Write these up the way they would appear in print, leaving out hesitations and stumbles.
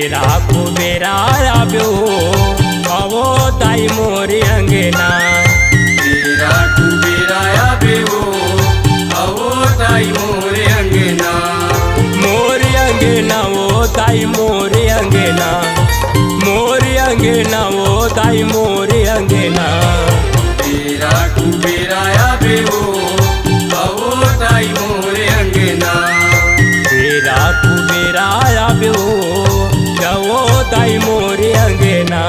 बेरा कुबेरा आब्यो आवो ताई मोरे अंगना। बेरा कुबेरा आब्यो आवो ताई मोरे अंगना। मोरे अंगना वो ताई मोरे अंगना, मोरे अंगना वो ताई मोरे अंगना। बेरा कुबेरा आब्यो आवो ताई मोरे अंगना। बेरा कुबेरा आब्यो आवो ताई मोरे अंगना।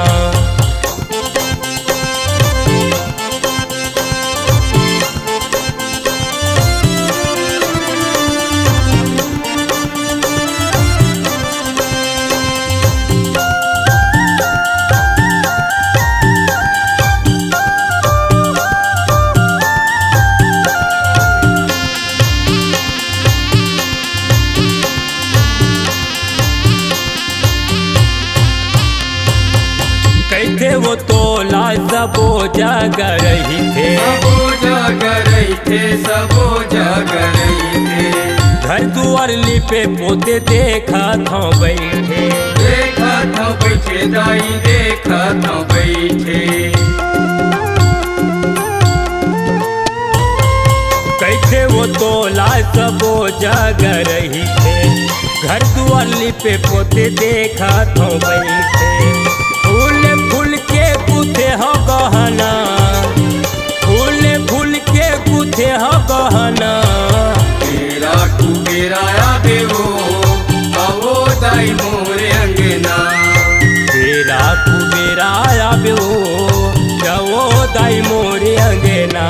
कैथे वो तोला सबो जग रही थे, सबो जग रही थे, सबो जग रही थे। घर दुआर लिपे पोते देखा था बैठे, देखा था बैठे दाई देखा था बैठे। कैथे वो तोला सबो जग रही थे, घर दुआर लिपे पोते देखा था बैठे। फूल फूल के गुथे हो गहना, फूल फूल के गुथे हो गहना। बेरा कुबेरा आब्यो आवो ताई मोरे अंगना। बेरा कुबेरा आब्यो आवो ताई मोरे अंगना।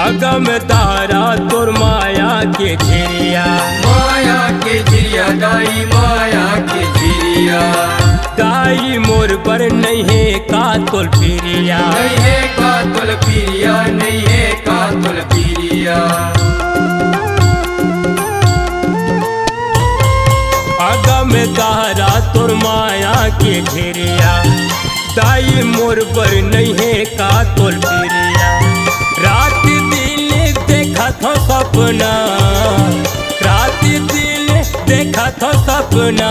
अगम तारा तोर माया के झिरिया, माया के झिरिया दाई माया के झिरिया। दाई मोर पर नहीं है का तोल पिरिया, नहीं है कातुल पिरिया, नहीं है कातुल पिरिया। अगम तारा तोर माया के झिरिया, दाई मोर पर नहीं है का तोल पिरिया। रात दिन देखा था सपना, रात दिन देखा था सपना।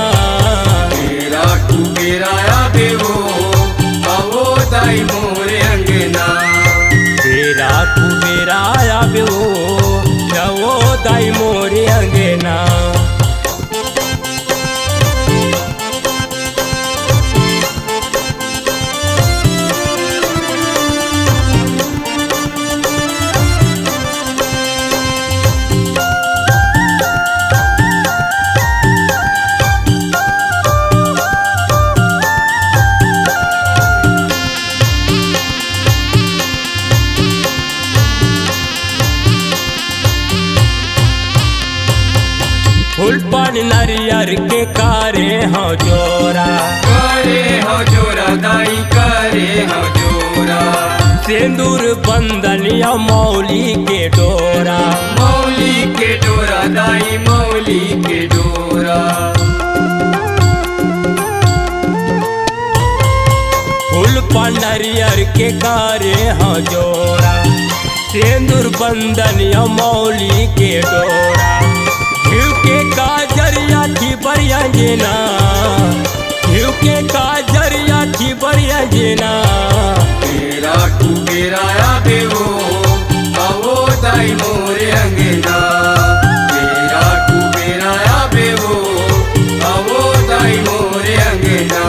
बेरा कुबेरा आब्यो आवो ताई मोरे अंगना। बेरा कुबेरा आब्यो आवो ताई मोरे अंगना। फूल पान नारियर के कारे हो जोरा, करे हो जोरा दाई करे हो जोरा। सिंदूर बंदनिया मौली के डोरा, मौली के डोरा दाई मौली के डोरा। फूल पान नारियर के कारे हो जोरा, सिंदूर बंदनिया मौली के डोरा। घिव के काजरिया थी बरिया जेना, घिव के काजरिया थी बरिया जेना। बेरा कुबेरा आब्यो आवो ताई मोरे अंगना। बेरा कुबेरा आब्यो आवो ताई मोरे अंगना।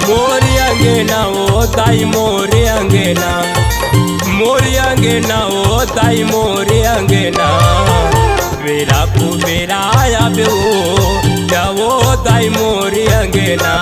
मोरे अंगना वो ताई मोरे अंगना, मोरे अंगना वो ताई मोरे अंगना। बेरा कुबेरा आब्यो आवो ताई मोरे अंगना।